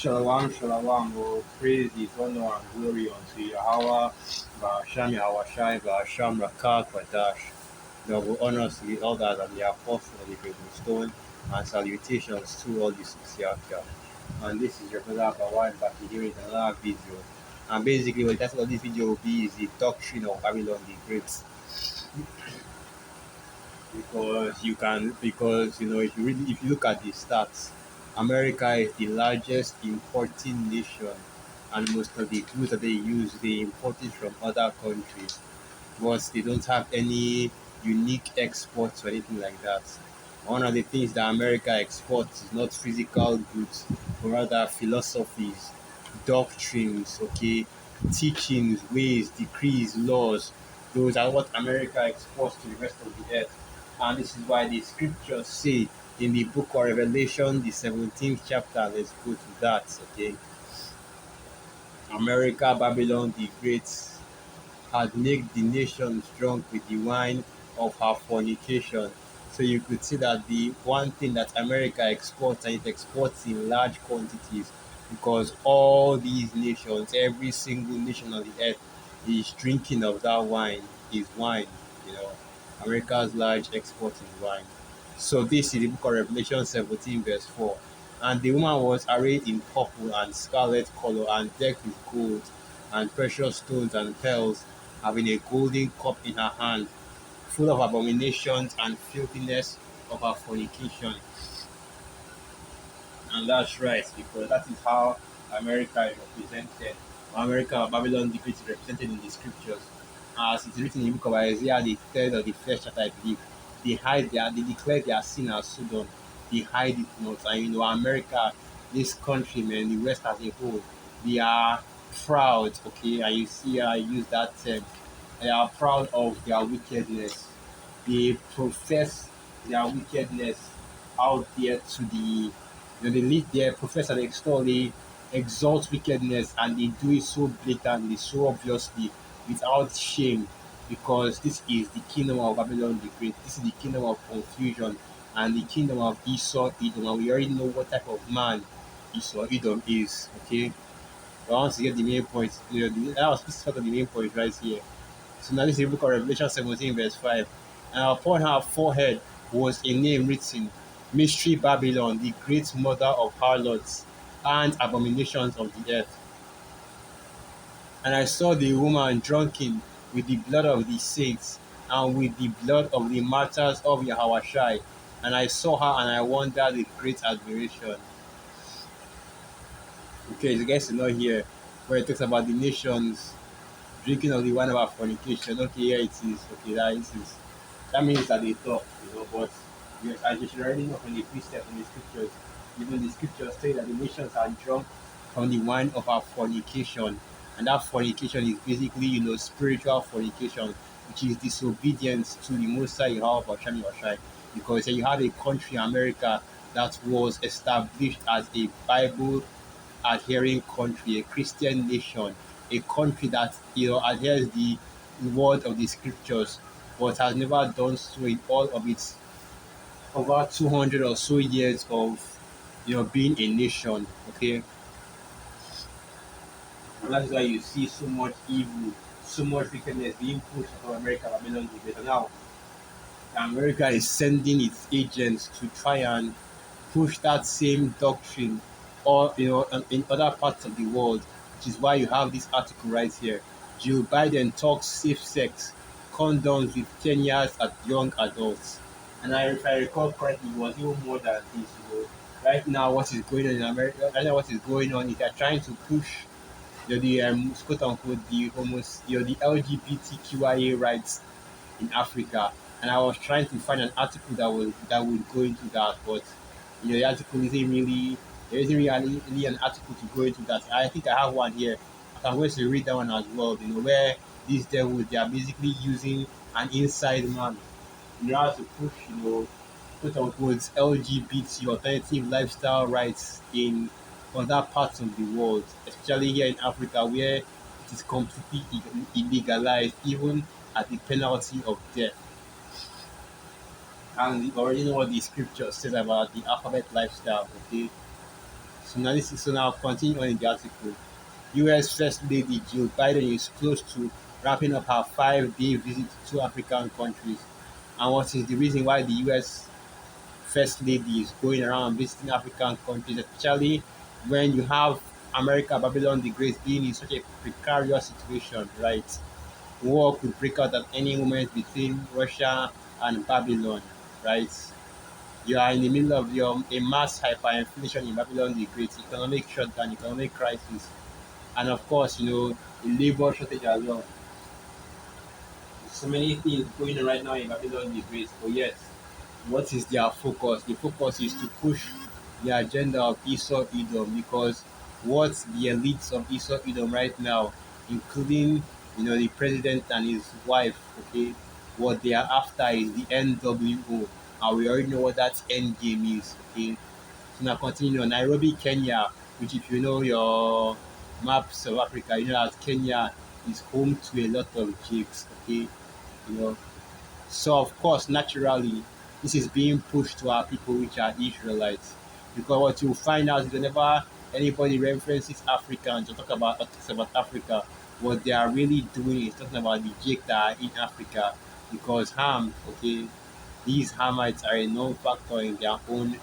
Shalom, shalom, oh, praise is honor and glory unto Yahweh, Bahasham Yahweh Bahasham Rakak Wadash. Double honors to the elders and the apostles of the Great Stone, and salutations to all the Siakia. And this is your brother Bawan back here with another video. And basically, what the title of this video will be is the doctrine of Babylon the Great. Because if you look at the stats, America is the largest importing nation, and most of the goods that they import it from other countries, but they don't have any unique exports or anything like that. One of the things that America exports is not physical goods, but rather philosophies, doctrines, okay, teachings, ways, decrees, laws. Those are what America exports to the rest of the earth. And this is why the scriptures say in the book of Revelation, the 17th chapter, let's go to that, okay. America, Babylon the Great, had made the nations drunk with the wine of her fornication. So you could see that the one thing that America exports, and it exports in large quantities, because all these nations, every single nation on the earth is drinking of that wine, is wine, you know. America's large export is wine. So this is the book of Revelation 17 verse 4. And the woman was arrayed in purple and scarlet color and decked with gold and precious stones and pearls, having a golden cup in her hand, full of abominations and filthiness of her fornication. And that's right, because that is how America is represented. America or Babylon the Great is represented in the scriptures. As it's written in the book of Isaiah, the third or the first chapter, I believe, they declare their sin as Sodom, they hide it not. And America, this country, man, the West as a whole, they are proud, okay, and you see I use that term. They are proud of their wickedness. They profess their wickedness out there to the they live there, profess and extol, they exalt wickedness, and they do it so blatantly, so obviously, without shame, because this is the kingdom of Babylon the Great. This is the kingdom of confusion and the kingdom of Esau, Edom, and we already know what type of man Esau, Edom is. Okay, but once you get the main point, this is sort of the main point right here. So now this is the book of Revelation 17, verse 5. And upon her forehead was a name written, Mystery Babylon, the great mother of harlots and abominations of the earth. And I saw the woman drunken with the blood of the saints and with the blood of the martyrs of Yahushai. And I saw her and I wondered with great admiration. Okay, you guys are not here where it talks about the nations drinking of the wine of our fornication. Okay, here it is. Okay, that means that they talk, but yes, as you should already know from the precept in the scriptures, even the scriptures say that the nations are drunk from the wine of our fornication. And that fornication is basically, spiritual fornication, which is disobedience to the Most High Yahweh Hashem Yahweh. Because you have a country, America, that was established as a Bible adhering country, a Christian nation, a country that adheres the word of the scriptures, but has never done so in all of its over 200 or so years of being a nation. Okay, and that's why you see so much evil, so much wickedness being pushed from America, Babylon the Great. Now, America is sending its agents to try and push that same doctrine or in other parts of the world, which is why you have this article right here. Joe Biden talks safe sex condoms with 10 years at young adults. And if I recall correctly, it was even more than this. Right now, what is going on in America? Right now, what is going on is they're trying to push the quote unquote the the LGBTQIA rights in Africa. And I was trying to find an article that would go into that, but the article isn't really there isn't really an article to go into that. I think I have one here. I can wait to read that one as well. Where these devils they are basically using an inside man in order to push quote unquote LGBT alternative lifestyle rights in other parts of the world, especially here in Africa where it is completely illegalized, even at the penalty of death. And you already know what the scripture says about the alphabet lifestyle, okay? So now continue on in the article. U.S. First Lady Jill Biden is close to wrapping up her 5-day visit to African countries. And what is the reason why the U.S. First Lady is going around visiting African countries, especially when you have America, Babylon the Great being in such a precarious situation, right? War could break out at any moment between Russia and Babylon, right? You are in the middle of a mass hyperinflation in Babylon the Great, economic shutdown, economic crisis, and of course, a labor shortage as well. So many things going on right now in Babylon the Great, but yet, what is their focus? The focus is to push the agenda of Esau Edom because what the elites of Esau Edom right now, including the president and his wife, okay, what they are after is the NWO, and we already know what that end game is, okay. So now continue on Nairobi, Kenya, which if you know your maps of Africa, you know that Kenya is home to a lot of jigs, okay, you know. So of course, naturally, this is being pushed to our people which are Israelites. Because what you find out is whenever anybody references Africans or talks about Africa, what they are really doing is talking about the jake that are in Africa. Because Ham, okay, these Hamites are a known factor in their own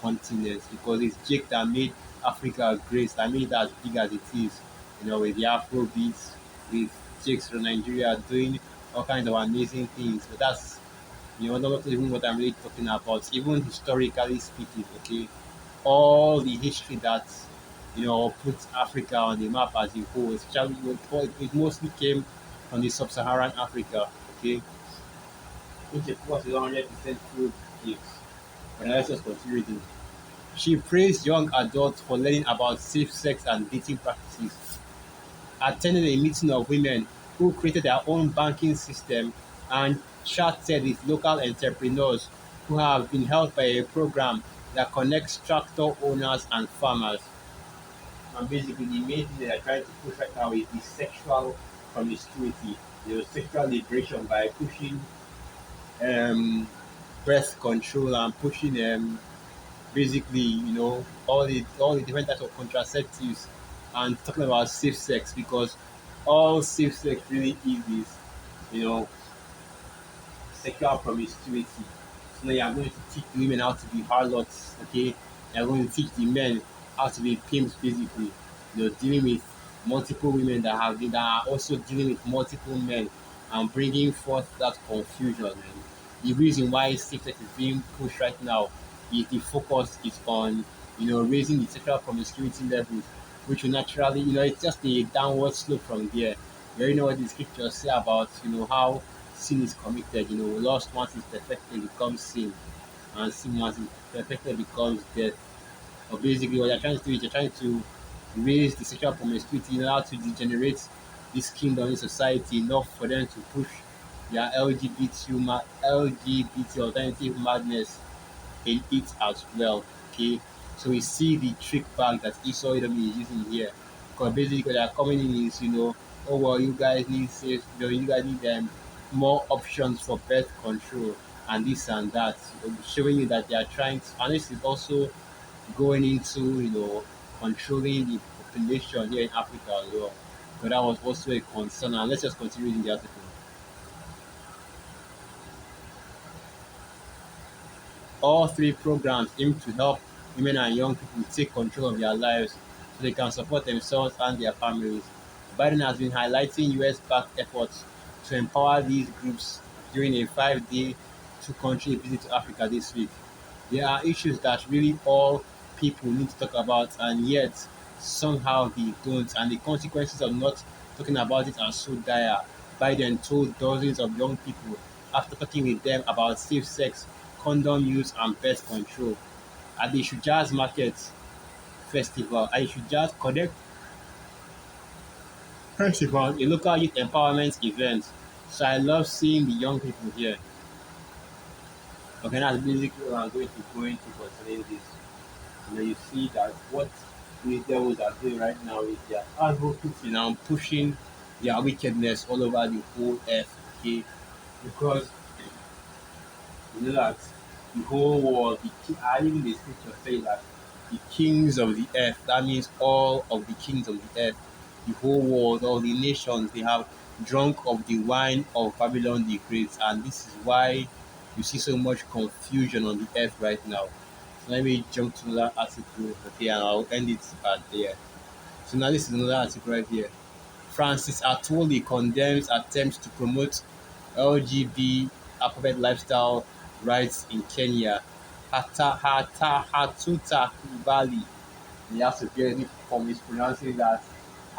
continent because it's Jake that made Africa great, that made it as big as it is, with the Afro beats, with Jakes from Nigeria doing all kinds of amazing things. But that's not even what I'm really talking about. Even historically speaking, okay, all the history that put Africa on the map as a whole, especially it mostly came from the sub-Saharan Africa, okay, which of course is 100% true. Yes. But now let's just continue reading. She praised young adults for learning about safe sex and dating practices, attended a meeting of women who created their own banking system, and chatted with local entrepreneurs who have been helped by a program that connects tractor owners and farmers. And basically, the main thing that they're trying to push right now is the sexual promiscuity, sexual liberation by pushing um, birth control and pushing basically all the different types of contraceptives and talking about safe sex because all safe sex really is you know sexual promiscuity. So now you are going to teach the women how to be harlots, okay? You are going to teach the men how to be pimps, basically. Dealing with multiple women that are also dealing with multiple men and bringing forth that confusion. And the reason why safe sex is being pushed right now is the focus is on raising the sexual promiscuity levels, which will naturally it's just a downward slope from there. You already know what the scriptures say about how sin is committed. Lost once is perfected becomes sin, and sin once is perfected becomes death. But basically, what you're trying to do is you're trying to raise the sexual promiscuity in order to degenerate this kingdom in society, enough for them to push their LGBT alternative madness in it as well. Okay, so we see the trick bag that Esau Edom is using here. Because basically, they are coming in is oh well, you guys need safe, you guys need more options for birth control and this and that, showing you that they are trying to, and this is also going into controlling the population here in Africa as well. So that was also a concern. And let's just continue reading the article. All three programs aim to help women and young people take control of their lives so they can support themselves and their families. Biden has been highlighting US backed efforts to empower these groups during a 5-day two-country visit to Africa this week. There are issues that really all people need to talk about, and yet somehow they don't, and the consequences of not talking about it are so dire. Biden told dozens of young people after talking with them about safe sex, condom use, and birth control at the Shujaz Market Festival at the Shujaz Connect Festival, a local youth empowerment event. So I love seeing the young people here. Okay, that's basically what I'm going to go into concerning this. You see that what the devils are doing right now is they are advocating and pushing their wickedness all over the whole earth. Okay, because you know that the whole world, even the scripture say that the kings of the earth. That means all of the kings of the earth, the whole world, all the nations, they have drunk of the wine of Babylon the Great. And this is why you see so much confusion on the earth right now. So let me jump to another article, okay, and I'll end it at there. So now this is another article right here. Francis Atwoli condemns attempts to promote LGBT appropriate lifestyle rights in Kenya. Hatuta Valley. He has to bear me for mispronouncing that.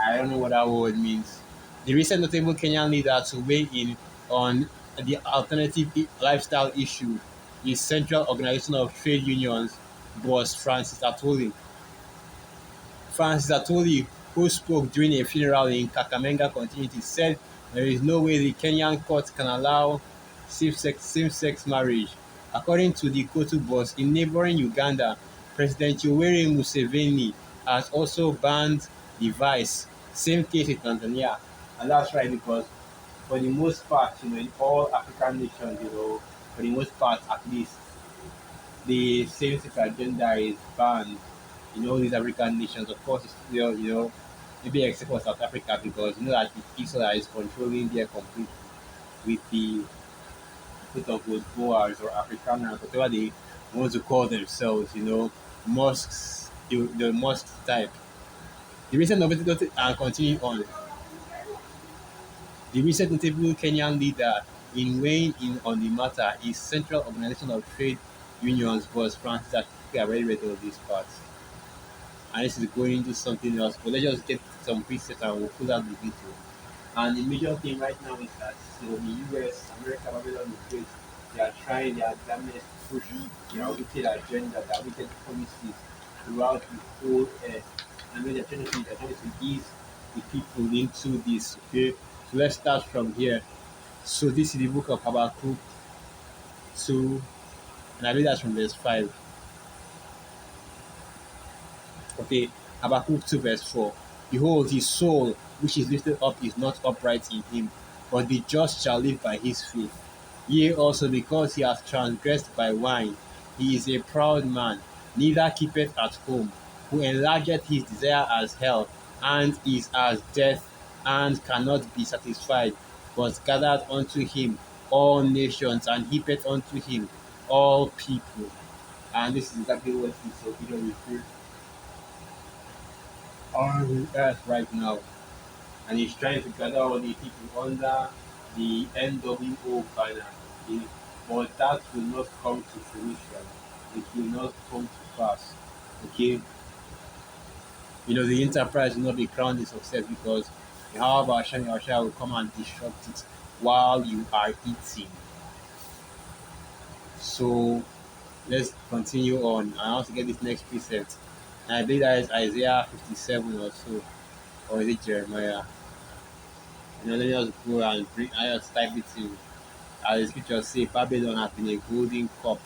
I don't know what that word means. The recent notable Kenyan leader to weigh in on the alternative lifestyle issue is Central Organization of Trade Unions boss Francis Atwoli. Francis Atwoli, who spoke during a funeral in Kakamega community, said there is no way the Kenyan court can allow same-sex marriage. According to the Kotu boss, in neighboring Uganda, President Yoweri Museveni has also banned the vice. Same case in Tanzania. And that's right because for the most part, in all African nations, for the most part at least, the same-sex agenda is banned in all these African nations. Of course, it's still, maybe except for South Africa because you know that it's Israel that is controlling their completely with the put of those Boers or Afrikaners, whatever they want to call themselves, mosques, the mosque type. The recent notable and continuing on, the recent notable Kenyan leader in weighing in on the matter is Central Organization of Trade Unions boss Francis. I think I already read all these parts. And this is going into something else. But let's just get some presets and we'll pull out the video. And the major thing right now is that the US, America, Babylon, the States, they are trying their damnedest to push their wicked agenda, their wicked policies throughout the whole earth. And when they're trying to ease the people into this. Okay, so let's start from here. So this is the book of Habakkuk 2, and I read that from verse 5. Okay, Habakkuk 2 verse 4. Behold, his soul, which is lifted up, is not upright in him, but the just shall live by his faith. Yea, also because he has transgressed by wine, he is a proud man, neither keepeth at home, who enlargeth his desire as hell, and is as death, and cannot be satisfied, but gathered unto him all nations, and heapeth unto him all people. And this is exactly what he's referring on the earth right now, and he's trying to gather all the people under the NWO banner. Okay? But that will not come to fruition. It will not come to pass. Okay, the enterprise will not be crowned a success because however Hashem will come and disrupt it while you are eating. So let's continue on. I want to get this next precept. And I believe that is Isaiah 57 or so, or is it Jeremiah? Let me just go and bring, I just type it in. As the scriptures say, Babylon has been a golden cup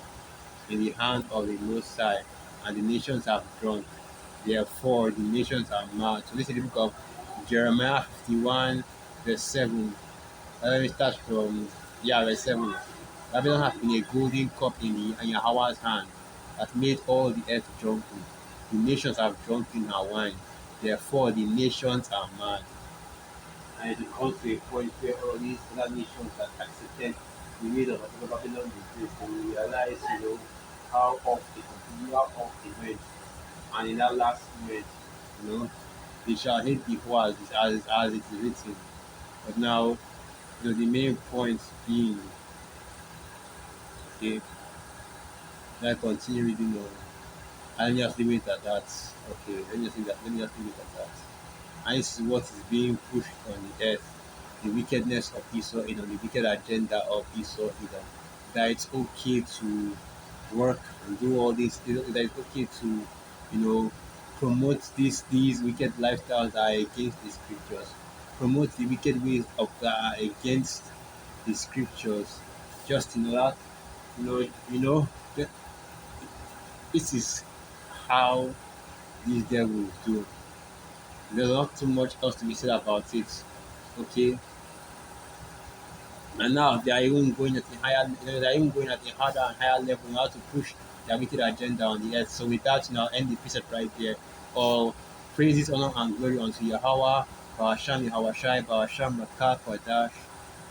in the hand of the Most High, and the nations have drunk. Therefore, the nations are mad. So this is the book of Jeremiah 51, verse 7. Let me start from, verse 7. Babylon has been a golden cup in Yahweh's hand that made all the earth drunken. The nations have drunken her wine. Therefore, the nations are mad. And it comes to a point where all these other nations that accepted the way of Babylon the Great, they will realize, how off they continue, how off they went. And in that last moment, they shall hate the whore as it is written. But now, the main point being, okay, let continue reading on. And just leave it at that. Okay, let me just leave it at that. And this is what is being pushed on the earth, the wickedness of Esau Edom, the wicked agenda of Esau Edom. That it's okay to work and do all this, that it's okay to, promote these wicked lifestyles that are against the scriptures, promote the wicked ways of that are against the scriptures, just in that, th- this is how these devils do. There's not too much else to be said about it. Okay, and now they are even going at a higher, they are even going at a harder and higher level now to push the wicked agenda on the earth. So with that, end the precept right there. All praises, honor, and glory unto Yahweh, Ba'asham Yahweh Shai, Ba'asham Rakah, Kwadash,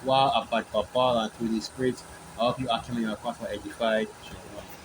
Wa Abad Babal, and through the Spirit, I hope you actually your path for edified. Shalom.